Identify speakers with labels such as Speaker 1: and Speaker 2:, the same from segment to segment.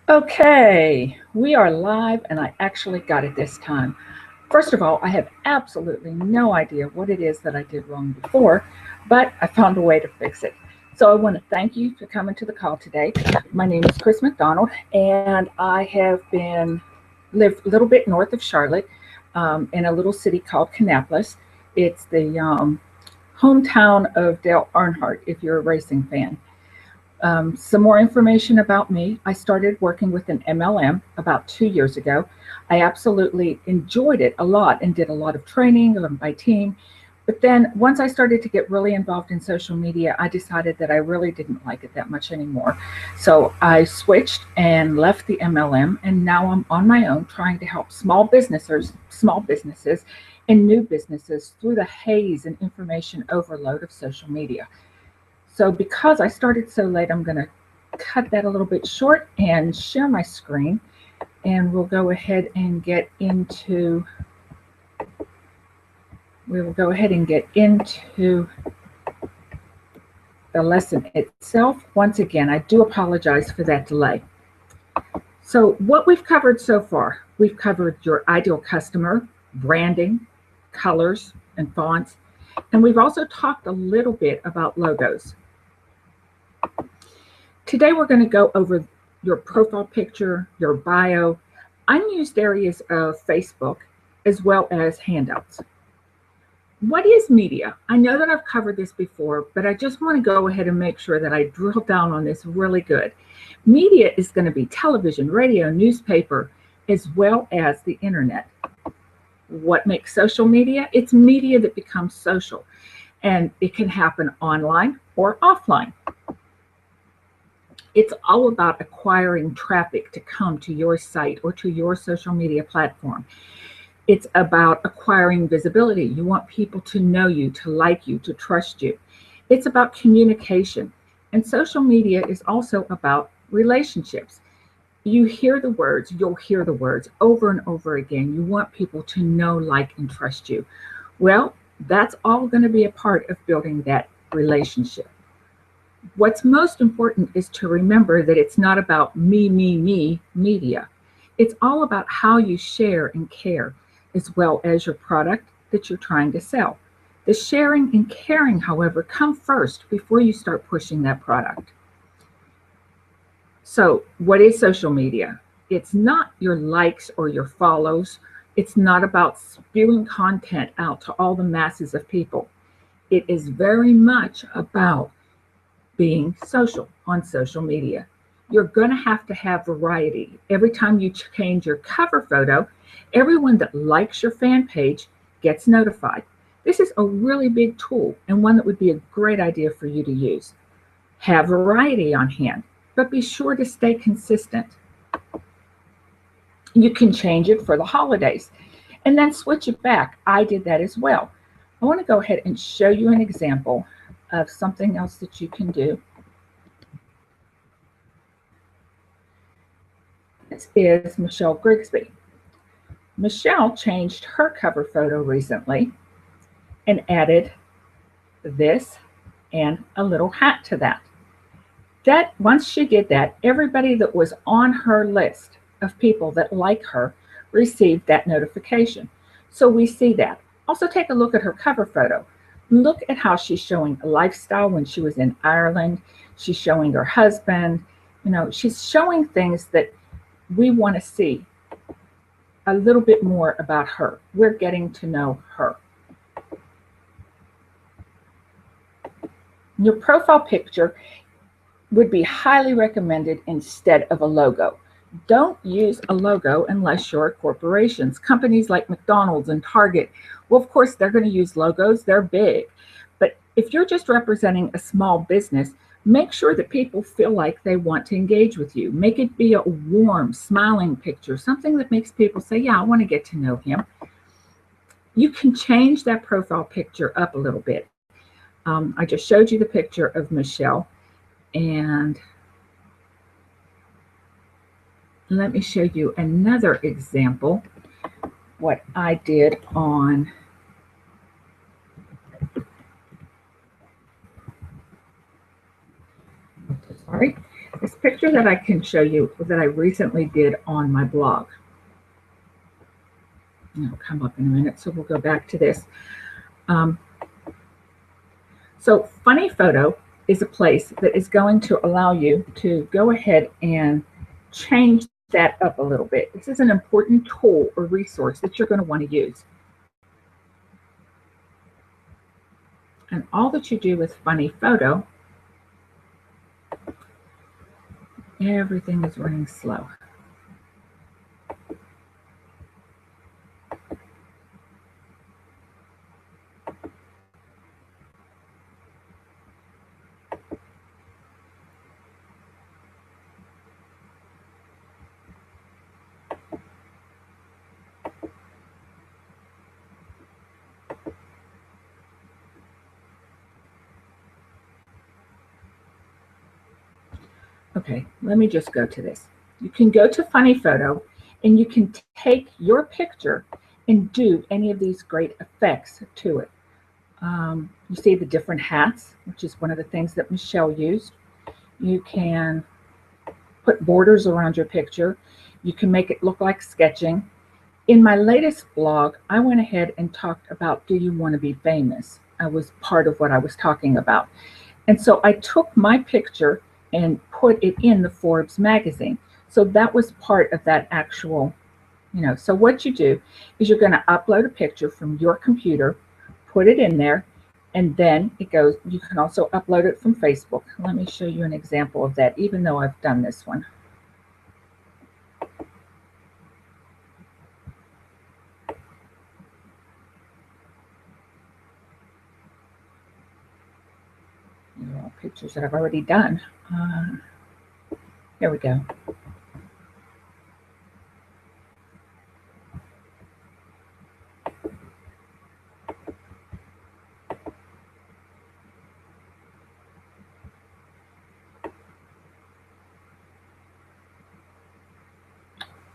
Speaker 1: Okay, we are live and I actually got it this time. First of all, I have absolutely no idea what it is that I did wrong before, but I found a way to fix it. So I want to thank you for coming to the call today. My name is Chris McDonald and I have been lived a little bit north of Charlotte in a little city called Kannapolis. It's the hometown of Dale Earnhardt if you're a racing fan. Some more information about me. I started working with an MLM about 2 years ago. I absolutely enjoyed it a lot and did a lot of training on my team. But then once I started to get really involved in social media, I decided that I really didn't like it that much anymore. So I switched and left the MLM, and now I'm on my own trying to help small businesses, and new businesses through the haze and information overload of social media. So because I started so late, I'm going to cut that a little bit short and share my screen, and we will go ahead and get into the lesson itself. Once again, I do apologize for that delay. So what we've covered so far, we've covered your ideal customer, branding, colors and fonts, and we've also talked a little bit about logos. Today we're going to go over your profile picture, your bio, unused areas of Facebook, as well as handouts. What is media? I know that I've covered this before, but I just want to go ahead and make sure that I drill down on this really good. Media is going to be television, radio, newspaper, as well as the internet. What makes social media? It's media that becomes social, and it can happen online or offline. It's all about acquiring traffic to come to your site or to your social media platform. It's about acquiring visibility. You want people to know you, to like you, to trust you. It's about communication. And social media is also about relationships. You'll hear the words over and over again. You want people to know, like, and trust you. Well, that's all going to be a part of building that relationship. What's most important is to remember that it's not about me media. It's all about how you share and care, as well as your product that you're trying to sell. The sharing and caring, however, come first before you start pushing that product. So, what is social media? It's not your likes or your follows. It's not about spewing content out to all the masses of people. It is very much about being social on social media. You're going to have variety. Every time you change your cover photo, everyone that likes your fan page gets notified. This is a really big tool and one that would be a great idea for you to use. Have variety on hand, but be sure to stay consistent. You can change it for the holidays and then switch it back. I did that as well. I want to go ahead and show you an example of something else that you can do. This is Michelle Grigsby. Michelle changed her cover photo recently and added this and a little hat to that. That once she did that, everybody that was on her list of people that like her received that notification. So we see that. Also take a look at her cover photo. Look at how she's showing a lifestyle when she was in Ireland. She's showing her husband. She's showing things that we want to see a little bit more about her. We're getting to know her. Your profile picture would be highly recommended instead of a logo. Don't use a logo unless you're corporations. Companies like McDonald's and Target, well, of course, they're going to use logos. They're big. But if you're just representing a small business, make sure that people feel like they want to engage with you. Make it be a warm, smiling picture, something that makes people say, yeah, I want to get to know him. You can change that profile picture up a little bit. I just showed you the picture of Michelle, and let me show you another example, what I did on sorry, this picture that I can show you that I recently did on my blog. It'll come up in a minute, so we'll go back to this. So Funny Photo is a place that is going to allow you to go ahead and change that up a little bit. This is an important tool or resource that you're going to want to use. And all that you do with Funny Photo, everything is running slow. Okay, let me just go to this. You can go to Funny Photo and you can take your picture and do any of these great effects to it. You see the different hats, which is one of the things that Michelle used. You can put borders around your picture. You can make it look like sketching. In my latest blog, I went ahead and talked about, do you want to be famous? I was part of what I was talking about. And so I took my picture and put it in the Forbes magazine. So that was part of that actual, so what you do is you're going to upload a picture from your computer, put it in there, and then it goes, you can also upload it from Facebook. Let me show you an example of that, even though I've done this one. These are all pictures that I've already done. Here we go.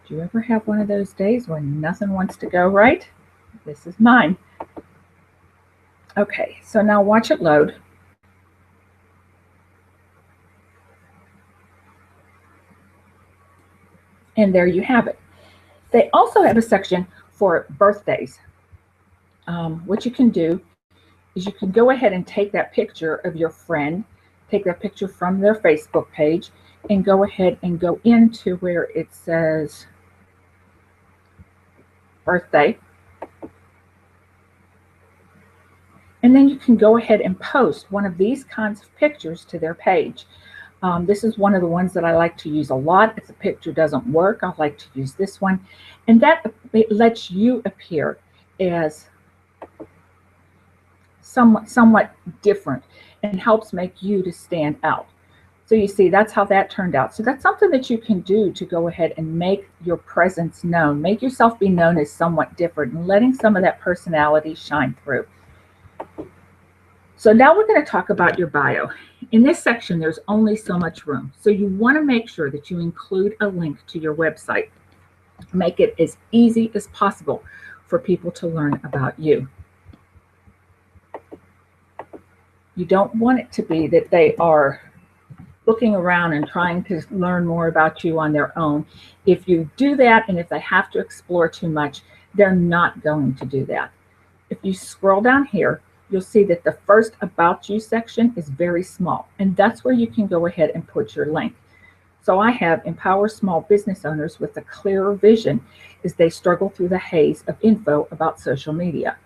Speaker 1: Do you ever have one of those days when nothing wants to go right? This is mine. Okay, so now watch it load. And there you have it. They also have a section for birthdays. What you can do is you can go ahead and take that picture of your friend, take that picture from their Facebook page, and go ahead and go into where it says birthday. And then you can go ahead and post one of these kinds of pictures to their page. This is one of the ones that I like to use a lot. If the picture doesn't work, I like to use this one. And that it lets you appear as somewhat different and helps make you to stand out. So you see, that's how that turned out. So that's something that you can do to go ahead and make your presence known, make yourself be known as somewhat different and letting some of that personality shine through. So now we're going to talk about your bio. In this section, there's only so much room. So you want to make sure that you include a link to your website. Make it as easy as possible for people to learn about you. You don't want it to be that they are looking around and trying to learn more about you on their own. If you do that, and if they have to explore too much, they're not going to do that. If you scroll down here, you'll see that the first About You section is very small, and that's where you can go ahead and put your link. So I have empower small business owners with a clearer vision as they struggle through the haze of info about social media.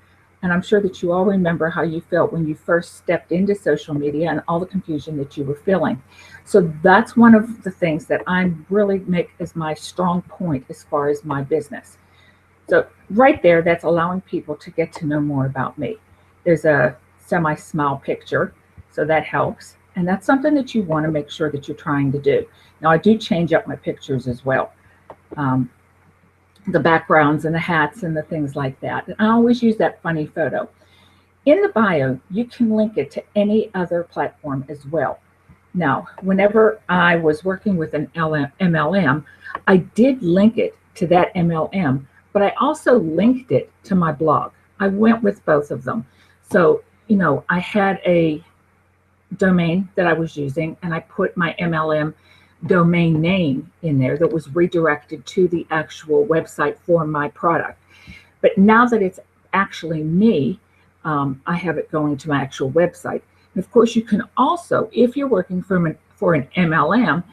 Speaker 1: And I'm sure that you all remember how you felt when you first stepped into social media and all the confusion that you were feeling. So that's one of the things that I really make as my strong point as far as my business. So right there, that's allowing people to get to know more about me. There's a semi-smile picture, so that helps. And that's something that you want to make sure that you're trying to do. Now, I do change up my pictures as well. The backgrounds and the hats and the things like that. And I always use that Funny Photo. In the bio, you can link it to any other platform as well. Now, whenever I was working with an MLM, I did link it to that MLM, but I also linked it to my blog. I went with both of them. So, I had a domain that I was using, and I put my MLM domain name in there that was redirected to the actual website for my product. But now that it's actually me, I have it going to my actual website. And of course, you can also, if you're working for an MLM,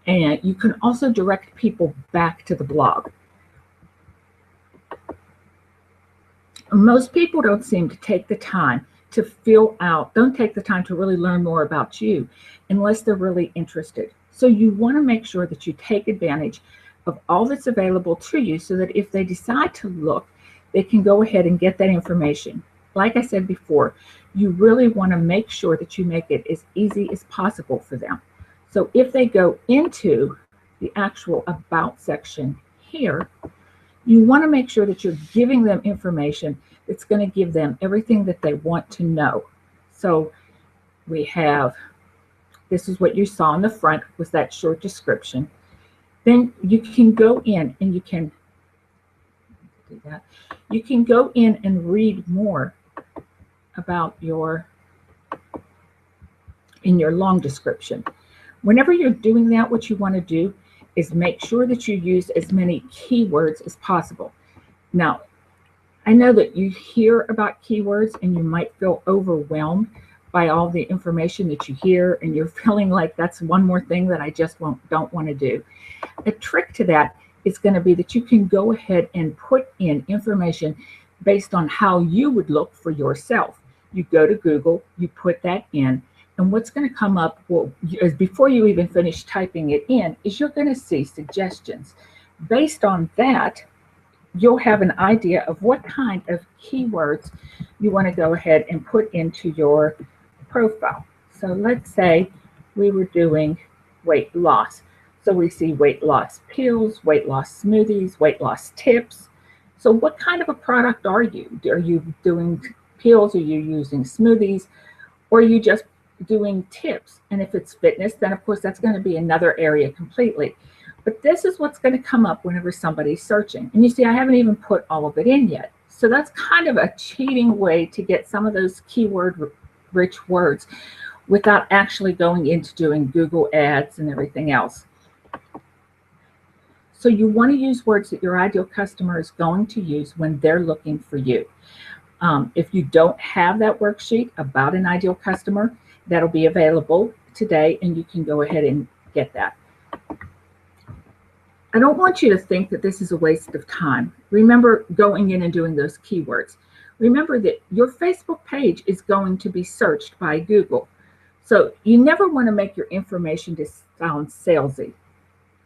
Speaker 1: and you can also direct people back to the blog. Most people don't seem to take the time to don't take the time to really learn more about you unless they're really interested. So you want to make sure that you take advantage of all that's available to you so that if they decide to look, they can go ahead and get that information. Like I said before, you really want to make sure that you make it as easy as possible for them. So if they go into the actual About section here, you want to make sure that you're giving them information that's going to give them everything that they want to know. So we have, this is what you saw in the front, was that short description. Then you can go in and you can do that. You can go in and read more about in your long description. Whenever you're doing that, what you want to do is make sure that you use as many keywords as possible. Now, I know that you hear about keywords and you might feel overwhelmed by all the information that you hear, and you're feeling like that's one more thing that I just don't want to do. A trick to that is going to be that you can go ahead and put in information based on how you would look for yourself. You go to Google, you put that in, and what's going to come up, before you even finish typing it in, is you're going to see suggestions. Based on that, you'll have an idea of what kind of keywords you want to go ahead and put into your profile. So let's say we were doing weight loss. So we see weight loss pills, weight loss smoothies, weight loss tips. So what kind of a product are you? Are you doing pills? Are you using smoothies? Or are you just doing tips? And if it's fitness, then of course that's going to be another area completely. But this is what's going to come up whenever somebody's searching. And you see, I haven't even put all of it in yet. So that's kind of a cheating way to get some of those keyword-rich words without actually going into doing Google ads and everything else. So you want to use words that your ideal customer is going to use when they're looking for you. If you don't have that worksheet about an ideal customer, that'll be available today, and you can go ahead and get that. I don't want you to think that this is a waste of time. Remember going in and doing those keywords. Remember that your Facebook page is going to be searched by Google. So you never want to make your information just sound salesy.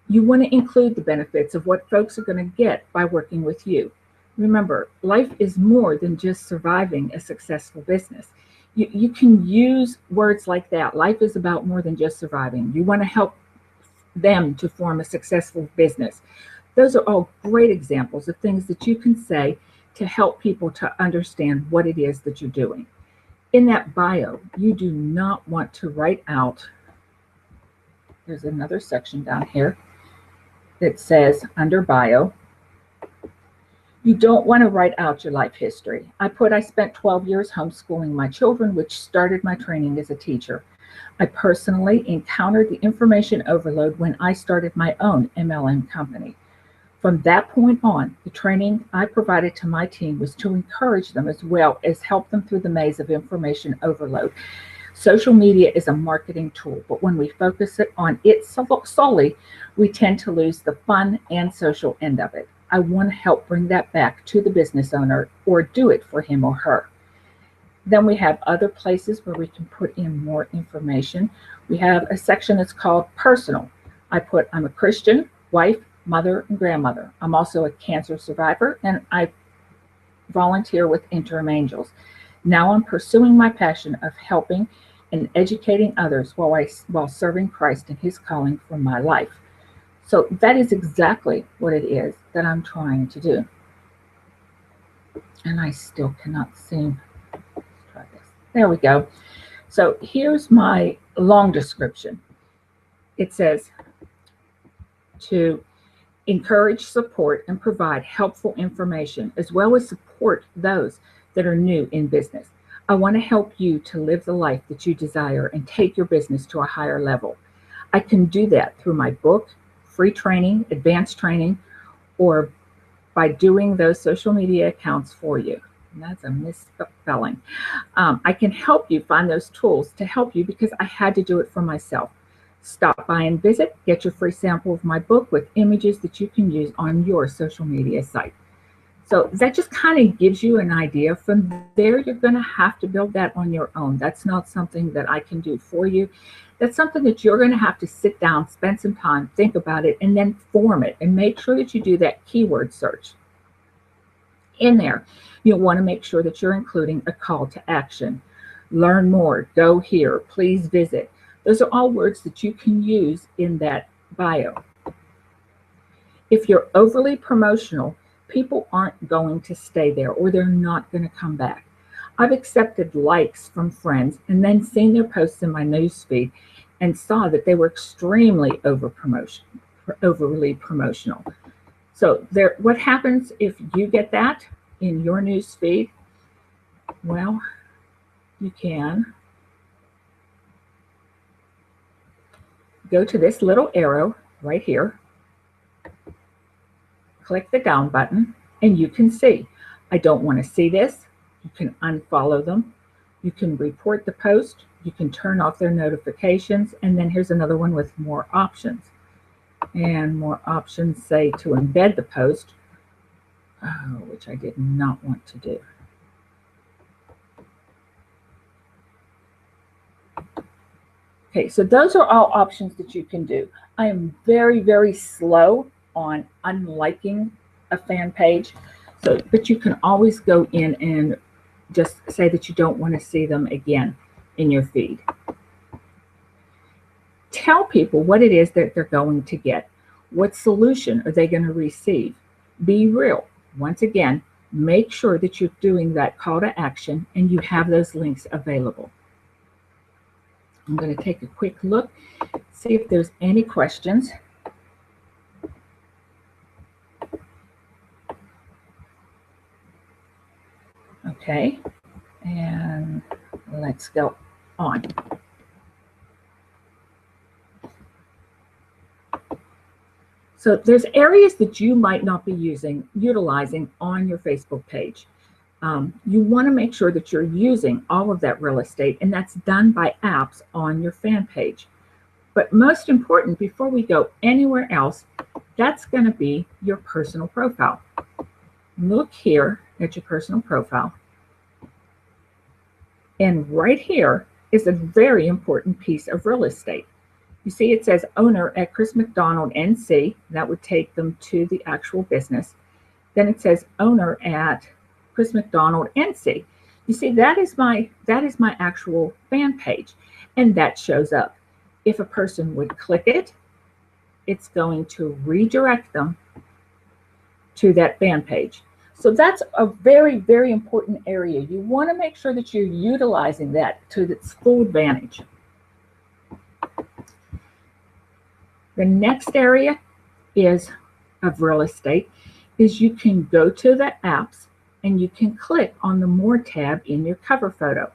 Speaker 1: You want to include the benefits of what folks are going to get by working with you. Remember, life is more than just surviving a successful business. You can use words like that. Life is about more than just surviving. You want to help them to form a successful business. Those are all great examples of things that you can say to help people to understand what it is that you're doing. In that bio, you do not want to write out, there's another section down here that says under bio, you don't want to write out your life history. I spent 12 years homeschooling my children, which started my training as a teacher. I personally encountered the information overload when I started my own MLM company. From that point on, the training I provided to my team was to encourage them as well as help them through the maze of information overload. Social media is a marketing tool, but when we focus on it solely, we tend to lose the fun and social end of it. I want to help bring that back to the business owner or do it for him or her. Then we have other places where we can put in more information. We have a section that's called personal. I'm a Christian, wife, mother, and grandmother. I'm also a cancer survivor, and I volunteer with Interim Angels. Now I'm pursuing my passion of helping and educating others while serving Christ in his calling for my life. So that is exactly what it is that I'm trying to do. And I still cannot seem. Try this. There we go. So here's my long description. It says to encourage, support, and provide helpful information, as well as support those that are new in business. I want to help you to live the life that you desire and take your business to a higher level. I can do that through my book, free training, advanced training, or by doing those social media accounts for you. And that's a misspelling. I can help you find those tools to help you because I had to do it for myself. Stop by and visit, get your free sample of my book with images that you can use on your social media site. So that just kind of gives you an idea. From there, you're going to have to build that on your own. That's not something that I can do for you. That's something that you're going to have to sit down, spend some time, think about it, and then form it. And make sure that you do that keyword search. In there, you'll want to make sure that you're including a call to action. Learn more, go here, please visit. Those are all words that you can use in that bio. If you're overly promotional, people aren't going to stay there, or they're not going to come back. I've accepted likes from friends and then seen their posts in my newsfeed and saw that they were extremely overly promotional. So what happens if you get that in your newsfeed? Well, you can go to this little arrow right here, click the down button, and you can see, I don't want to see this. You can unfollow them. You can report the post. You can turn off their notifications. And then here's another one with more options. And more options say to embed the post, which I did not want to do. Okay, so those are all options that you can do. I am very, very slow on unliking a fan page, but you can always go in and just say that you don't want to see them again in your feed. Tell people what it is that they're going to get. What solution are they going to receive? Be real. Once again, make sure that you're doing that call to action and you have those links available. I'm going to take a quick look, see if there's any questions. Okay, and let's go on. So there's areas that you might not be utilizing on your Facebook page. You want to make sure that you're using all of that real estate, and that's done by apps on your fan page. But most important, before we go anywhere else, that's going to be your personal profile. Look here at your personal profile. And right here is a very important piece of real estate. You see it says owner at Chris McDonald NC. That would take them to the actual business. Then it says owner at Chris McDonald NC. You see, that is my actual fan page, and that shows up. If a person would click it, it's going to redirect them to that fan page. So that's a very, very important area. You want to make sure that you're utilizing that to its full advantage. The next area of real estate is you can go to the apps and you can click on the More tab in your cover photo.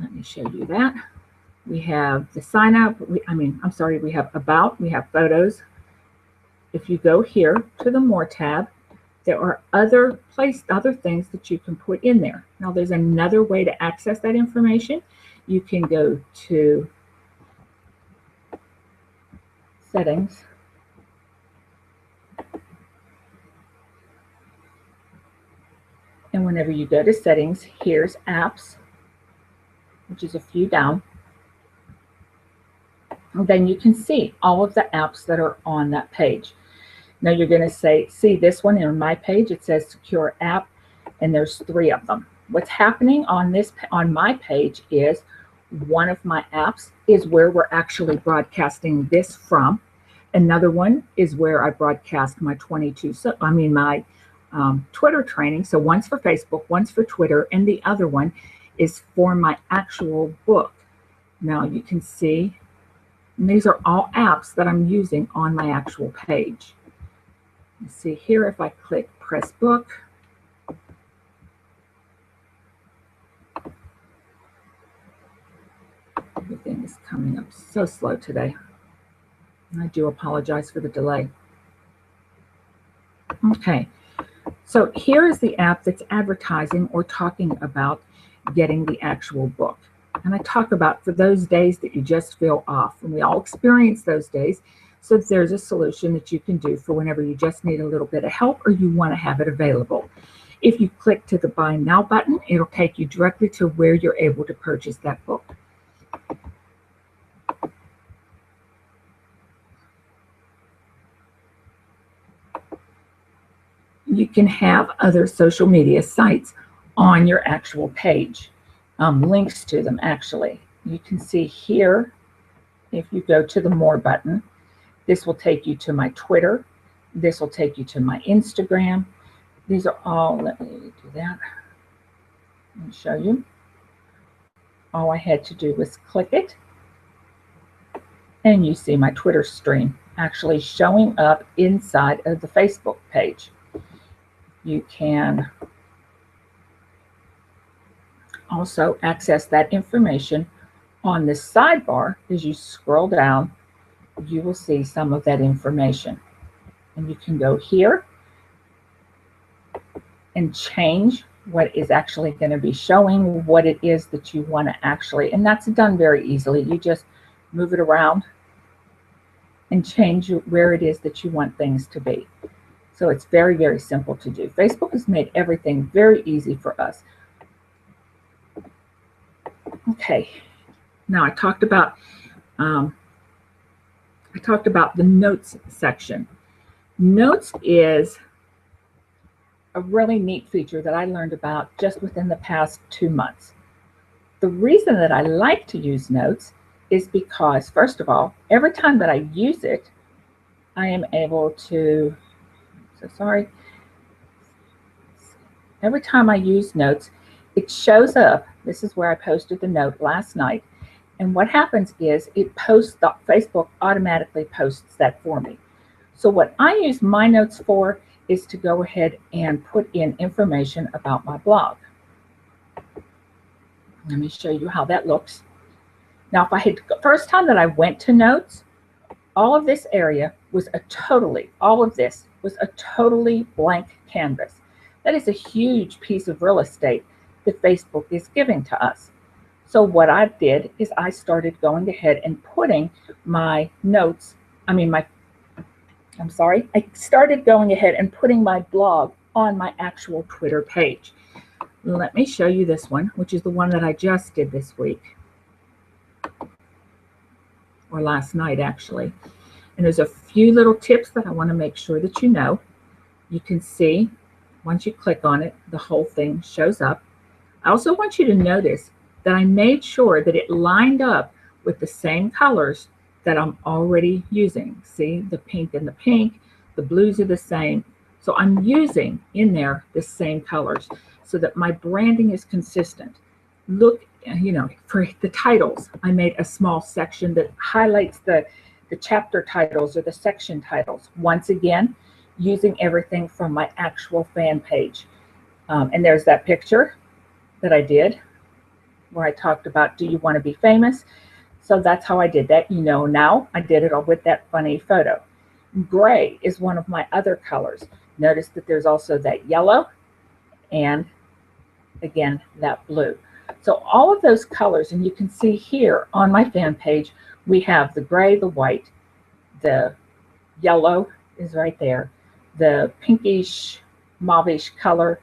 Speaker 1: Let me show you that. We have the sign up. We have about, we have photos. If you go here to the More tab, there are other things that you can put in there. Now there's another way to access that information. You can go to settings. And whenever you go to settings, here's apps, which is a few down. And then you can see all of the apps that are on that page. Now you're going to see this one in my page. It says secure app, and there's 3 of them. What's happening on my page is one of my apps is where we're actually broadcasting this from. Another one is where I broadcast my my Twitter training. So one's for Facebook, one's for Twitter, and the other one is for my actual book. Now you can see, and these are all apps that I'm using on my actual page. You see here, if I click press book, everything is coming up so slow today. I do apologize for the delay. Okay, so here is the app that's advertising or talking about getting the actual book. And I talk about for those days that you just feel off. And we all experience those days. So there's a solution that you can do for whenever you just need a little bit of help or you want to have it available. If you click to the Buy Now button, it'll take you directly to where you're able to purchase that book. You can have other social media sites on your actual page, links to them actually. You can see here, if you go to the More button, this will take you to my Twitter. This will take you to my Instagram. These are all, let me do that. Let me show you. All I had to do was click it, and you see my Twitter stream actually showing up inside of the Facebook page. You can also access that information on the sidebar. As you scroll down, you will see some of that information. And you can go here and change what is actually going to be showing, what it is that you want to actually, and that's done very easily. You just move it around and change where it is that you want things to be. So it's very, very simple to do. Facebook has made everything very easy for us. Okay, now I talked about the notes section. Notes is a really neat feature that I learned about just within the past 2 months. The reason that I like to use notes is because, first of all, every time that I use it, I am able to, every time I use notes, it shows up. This is where I posted the note last night. And what happens is Facebook automatically posts that for me. So what I use my notes for is to go ahead and put in information about my blog. Let me show you how that looks. Now, first time that I went to notes, all of this area was all of this was a totally blank canvas. That is a huge piece of real estate that Facebook is giving to us. So what I did is I started going ahead and putting my notes, I started going ahead and putting my blog on my actual Twitter page. Let me show you this one, which is the one that I just did this week, or last night actually. And there's a few little tips that I want to make sure that you know. You can see, once you click on it, the whole thing shows up. I also want you to notice that I made sure that it lined up with the same colors that I'm already using. See, the pink and the pink, the blues are the same. So I'm using in there the same colors so that my branding is consistent. Look, for the titles, I made a small section that highlights the chapter titles or the section titles. Once again, using everything from my actual fan page. And there's that picture that I did where I talked about, do you want to be famous? So that's how I did that. Now I did it all with that funny photo. Gray is one of my other colors. Notice that there's also that yellow and again, that blue. So all of those colors, and you can see here on my fan page, we have the gray, the white, the yellow is right there, the pinkish, mauvish color,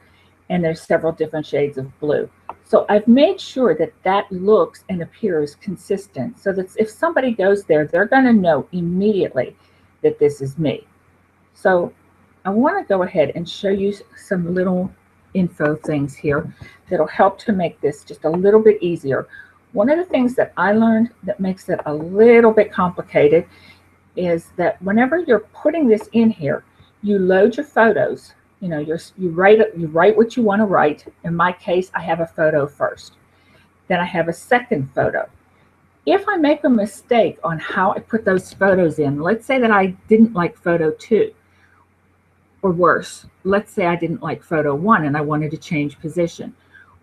Speaker 1: and there's several different shades of blue. So I've made sure that that looks and appears consistent so that if somebody goes there, they're going to know immediately that this is me. So I want to go ahead and show you some little info things here that'll help to make this just a little bit easier. One of the things that I learned that makes it a little bit complicated is that whenever you're putting this in here, you load your photos. You write what you want to write. In my case, I have a photo first. Then I have a second photo. If I make a mistake on how I put those photos in, let's say that I didn't like photo 2, or worse, let's say I didn't like photo 1 and I wanted to change position.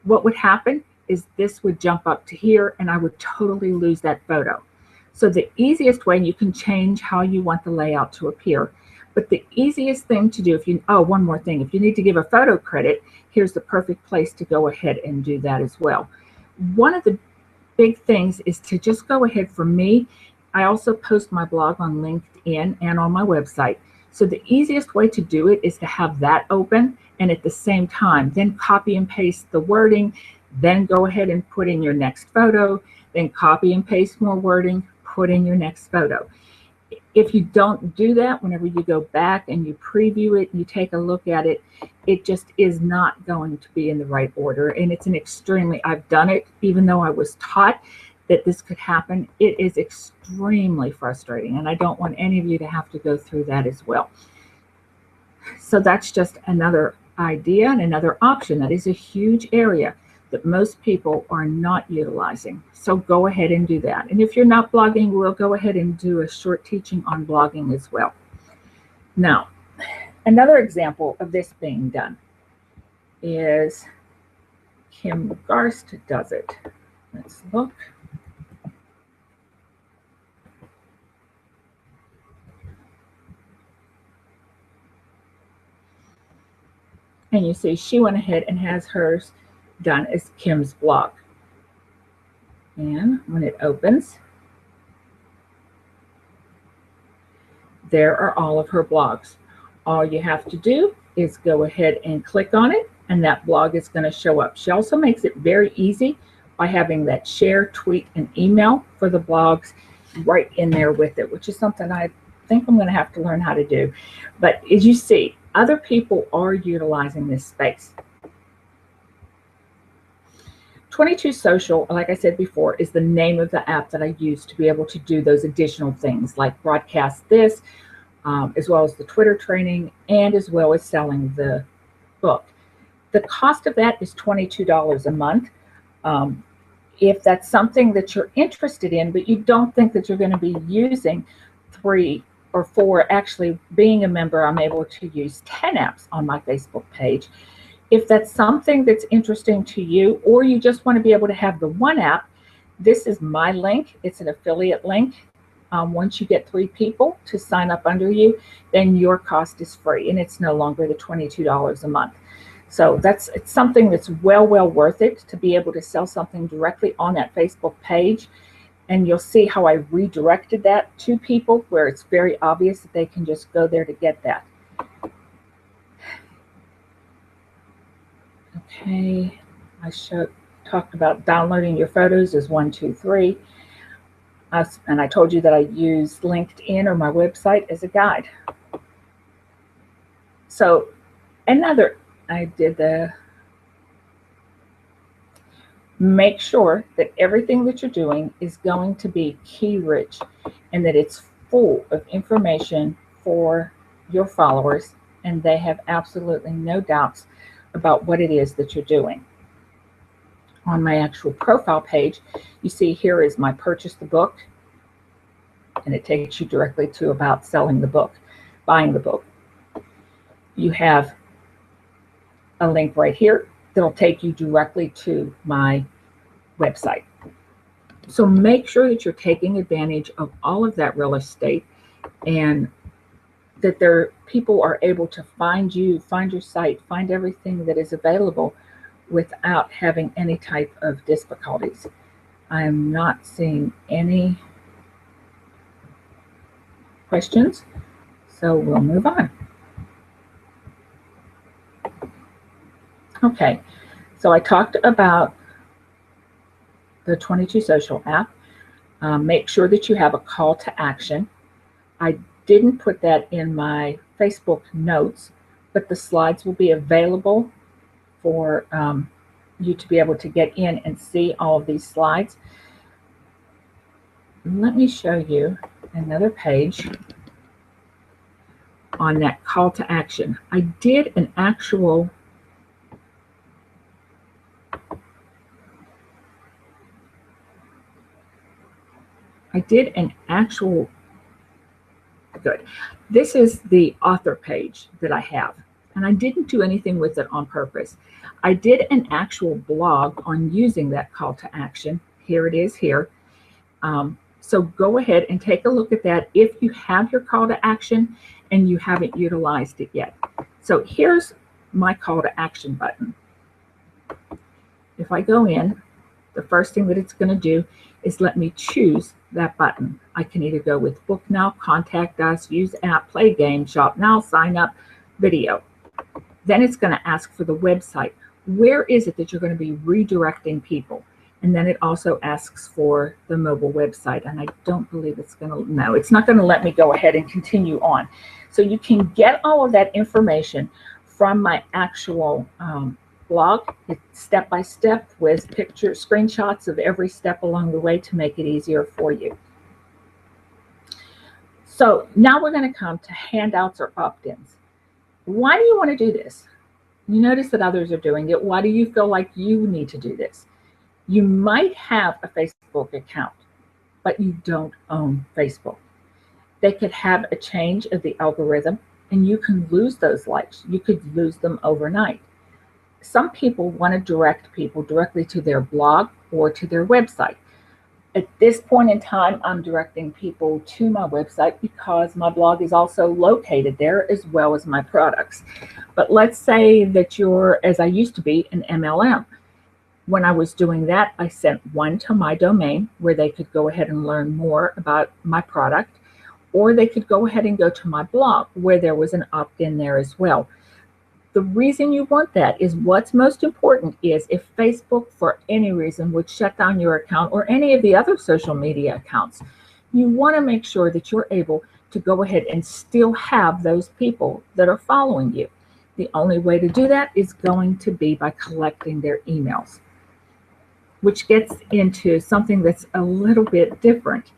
Speaker 1: What would happen is this would jump up to here and I would totally lose that photo. So the easiest way, and you can change how you want the layout to appear, but the easiest thing to do, if you, oh, one more thing, if you need to give a photo credit, here's the perfect place to go ahead and do that as well. One of the big things is to just go ahead. For me, I also post my blog on LinkedIn and on my website. So the easiest way to do it is to have that open, and at the same time, then copy and paste the wording, then go ahead and put in your next photo, then copy and paste more wording, put in your next photo. If you don't do that, whenever you go back and you preview it, you take a look at it, it just is not going to be in the right order. And it's an extremely, I've done it, even though I was taught that this could happen, it is extremely frustrating. And I don't want any of you to have to go through that as well. So that's just another idea and another option. That is a huge area that most people are not utilizing. So go ahead and do that. And if you're not blogging, we'll go ahead and do a short teaching on blogging as well. Now, another example of this being done is Kim Garst does it. Let's look. And you see she went ahead and has hers done as Kim's blog. And when it opens, there are all of her blogs. All you have to do is go ahead and click on it, and that blog is going to show up. She also makes it very easy by having that share, tweet, and email for the blogs right in there with it, which is something I think I'm going to have to learn how to do. But as you see, other people are utilizing this space. 22 Social, like I said before, is the name of the app that I use to be able to do those additional things like broadcast this, as well as the Twitter training, and as well as selling the book. The cost of that is $22 a month. If that's something that you're interested in, but you don't think that you're going to be using 3 or 4, actually being a member, I'm able to use 10 apps on my Facebook page. If that's something that's interesting to you, or you just want to be able to have the one app, this is my link. It's an affiliate link. Once you get 3 people to sign up under you, then your cost is free, and it's no longer the $22 a month. So it's something that's well worth it to be able to sell something directly on that Facebook page. And you'll see how I redirected that to people where it's very obvious that they can just go there to get that. Okay, I talked about downloading your photos as 1, 2, 3. And I told you that I use LinkedIn or my website as a guide. So make sure that everything that you're doing is going to be key rich and that it's full of information for your followers, and they have absolutely no doubts about what it is that you're doing. On my actual profile page, you see here is my purchase the book, and it takes you directly to about selling the book, buying the book. You have a link right here that'll take you directly to my website. So make sure that you're taking advantage of all of that real estate, and that people are able to find you, find your site, find everything that is available without having any type of difficulties. I am not seeing any questions, so we'll move on. Okay, so I talked about the 22 Social app. Make sure that you have a call to action. I didn't put that in my Facebook notes, but the slides will be available for you to be able to get in and see all of these slides. Let me show you another page on that call to action. I did an actual good. This is the author page that I have. and I didn't do anything with it on purpose. I did an actual blog on using that call to action. Here it is here. So go ahead and take a look at that if you have your call to action and you haven't utilized it yet. So here's my call to action button. If I go in, the first thing that it's going to do is let me choose that button. I can either go with book now, contact us, use app, play game, shop now, sign up, video. Then it's going to ask for the website. Where is it that you're going to be redirecting people? And then it also asks for the mobile website. And I don't believe it's going to, no, it's not going to let me go ahead and continue on. So you can get all of that information from my actual blog. It's step by step with pictures, screenshots of every step along the way to make it easier for you. So now we're going to come to handouts or opt-ins. Why do you want to do this? You notice that others are doing it. Why do you feel like you need to do this? You might have a Facebook account, but you don't own Facebook. They could have a change of the algorithm and you can lose those likes. You could lose them overnight. Some people want to direct people directly to their blog or to their website. At this point in time, I'm directing people to my website because my blog is also located there as well as my products. But let's say that you're, as I used to be, an MLM. When I was doing that, I sent one to my domain where they could go ahead and learn more about my product, or they could go ahead and go to my blog where there was an opt-in there as well. The reason you want that is what's most important is if Facebook for any reason would shut down your account or any of the other social media accounts, you want to make sure that you're able to go ahead and still have those people that are following you. The only way to do that is going to be by collecting their emails, which gets into something that's a little bit different.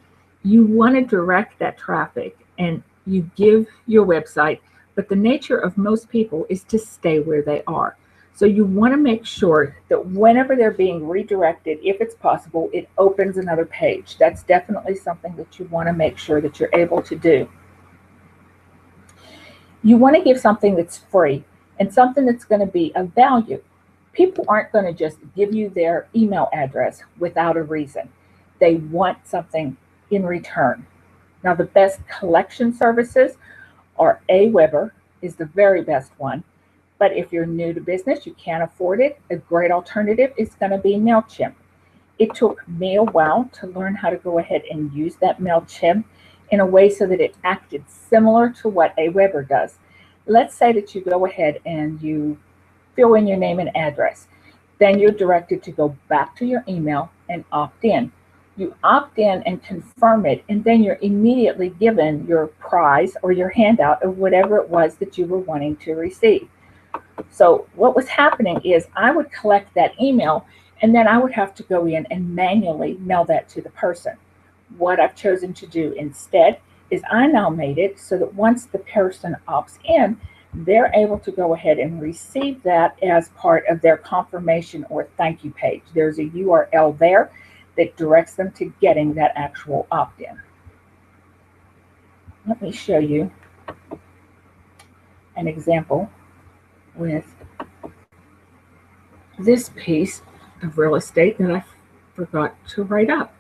Speaker 1: You want to direct that traffic and you give your website, but the nature of most people is to stay where they are. So you want to make sure that whenever they're being redirected, if it's possible, it opens another page. That's definitely something that you want to make sure that you're able to do. You want to give something that's free and something that's going to be of value. People aren't going to just give you their email address without a reason. They want something in return. Now, the best collection services are Aweber is the very best one. But if you're new to business, you can't afford it, a great alternative is going to be MailChimp. It took me a while to learn how to go ahead and use that MailChimp in a way so that it acted similar to what Aweber does. Let's say that you go ahead and you fill in your name and address. Then you're directed to go back to your email and opt in. You opt in and confirm it, and then you're immediately given your prize or your handout of whatever it was that you were wanting to receive. So what was happening is I would collect that email, and then I would have to go in and manually mail that to the person. What I've chosen to do instead is I now made it so that once the person opts in, they're able to go ahead and receive that as part of their confirmation or thank you page. There's a URL there that directs them to getting that actual opt-in. Let me show you an example with this piece of real estate that I forgot to write up.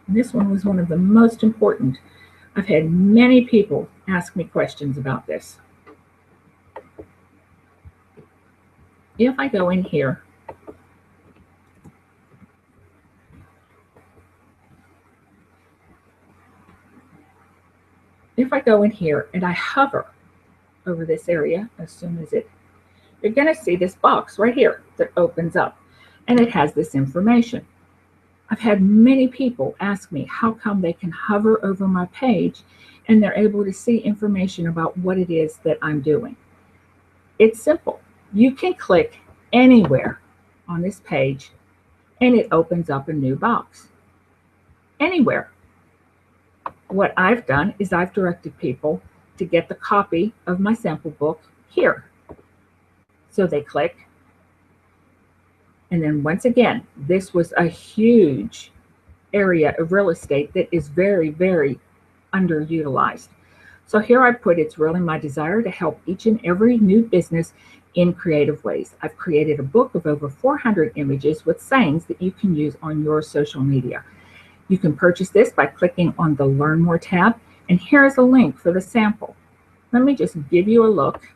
Speaker 1: This one was one of the most important. I've had many people ask me questions about this. If I go in here, and I hover over this area, as soon as you're going to see this box right here that opens up, and it has this information. I've had many people ask me how come they can hover over my page and they're able to see information about what it is that I'm doing. It's simple. You can click anywhere on this page and it opens up a new box. Anywhere. What I've done is I've directed people to get the copy of my sample book here. So they click. And then once again, this was a huge area of real estate that is very, very underutilized. So here I put, it's really my desire to help each and every new business in creative ways. I've created a book of over 400 images with sayings that you can use on your social media. You can purchase this by clicking on the Learn More tab, and here is a link for the sample. Let me just give you a look.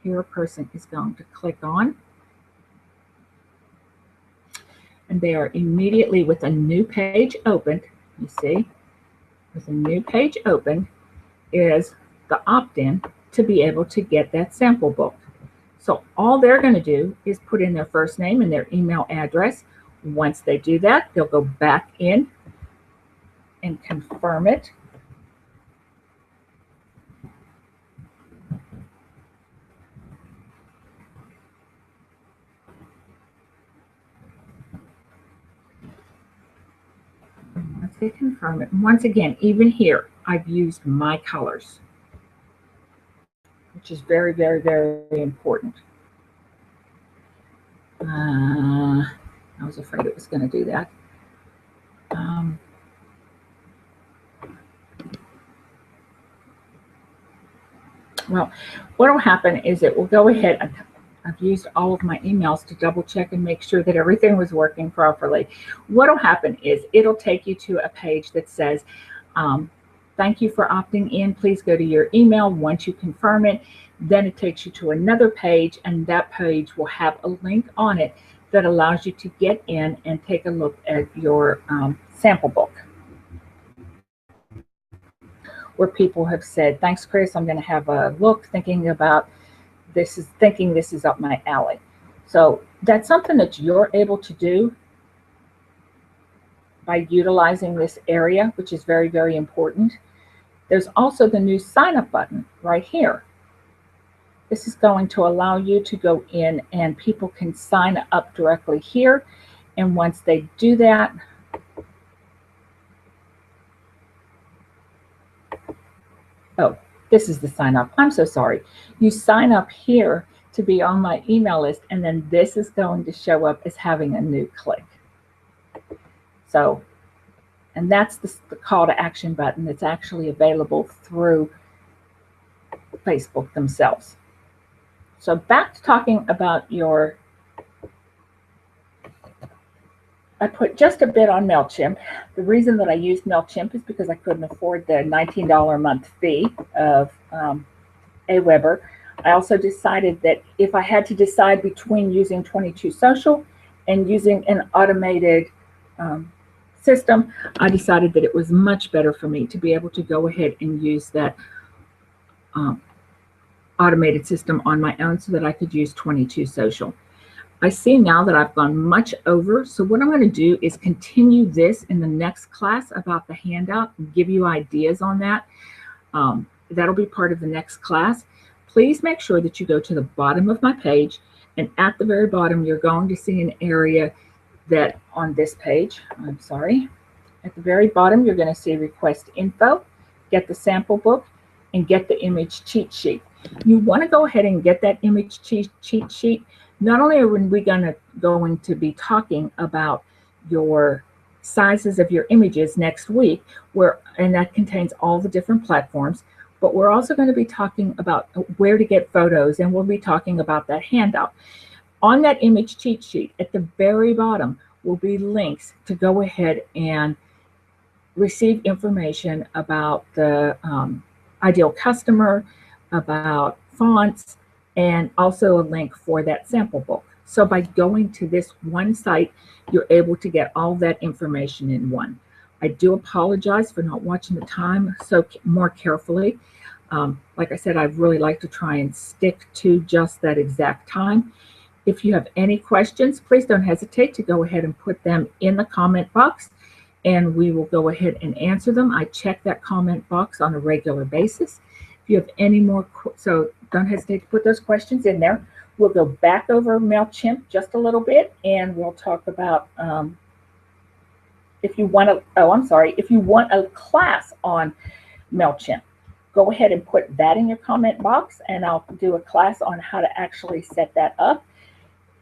Speaker 1: Here a person is going to click on, and they are immediately with a new page opened. You see, with a new page open is the opt-in to be able to get that sample book. So all they're going to do is put in their first name and their email address. Once they do that, they'll go back in and confirm it. Once they confirm it, once again, even here, I've used my colors, which is very, very, very important. I was afraid it was going to do that. Well, what will happen is it will go ahead. I've used all of my emails to double check and make sure that everything was working properly. What will happen is it'll take you to a page that says, thank you for opting in. Please go to your email once you confirm it. Then it takes you to another page, and that page will have a link on it that allows you to get in and take a look at your sample book, where people have said, thanks, Chris, I'm going to have a look, thinking this is up my alley. So that's something that you're able to do by utilizing this area, which is very, very important. There's also the new sign up button right here. This is going to allow you to go in and people can sign up directly here. And once they do that, oh, this is the sign up. I'm so sorry. You sign up here to be on my email list, and then this is going to show up as having a new click. So, and that's the call to action button that's actually available through Facebook themselves. So back to talking about I put just a bit on MailChimp. The reason that I used MailChimp is because I couldn't afford the $19 a month fee of Aweber. I also decided that if I had to decide between using 22 Social and using an automated system, I decided that it was much better for me to be able to go ahead and use that automated system on my own so that I could use 22 Social. I see now that I've gone much over, so what I'm going to do is continue this in the next class about the handout and give you ideas on that. That'll be part of the next class. Please make sure that you go to the bottom of my page, and at the very bottom you're going to see an area that on this page, I'm sorry, at the very bottom you're going to see request info, get the sample book, and get the image cheat sheet. You want to go ahead and get that image cheat sheet. Not only are we going to be talking about your sizes of your images next week, and that contains all the different platforms, but we're also going to be talking about where to get photos, and we'll be talking about that handout. On that image cheat sheet, at the very bottom, will be links to go ahead and receive information about the ideal customer, about fonts, and also a link for that sample book. So by going to this one site, you're able to get all that information in one. I do apologize for not watching the time so more carefully. Like I said, I'd really like to try and stick to just that exact time. If you have any questions, please don't hesitate to go ahead and put them in the comment box, and we will go ahead and answer them. I check that comment box on a regular basis. If you have any more, so don't hesitate to put those questions in there. We'll go back over MailChimp just a little bit, and we'll talk about if you want a class on MailChimp, go ahead and put that in your comment box, and I'll do a class on how to actually set that up.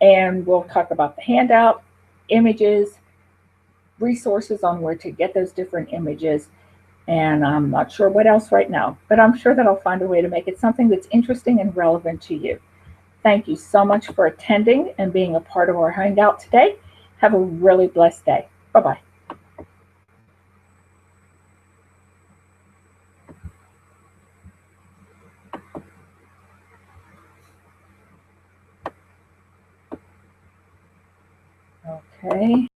Speaker 1: And we'll talk about the handout, images, resources on where to get those different images, And I'm not sure what else right now, but I'm sure that I'll find a way to make it something that's interesting and relevant to you. Thank you so much for attending and being a part of our hangout today. Have a really blessed day. Bye bye. Okay.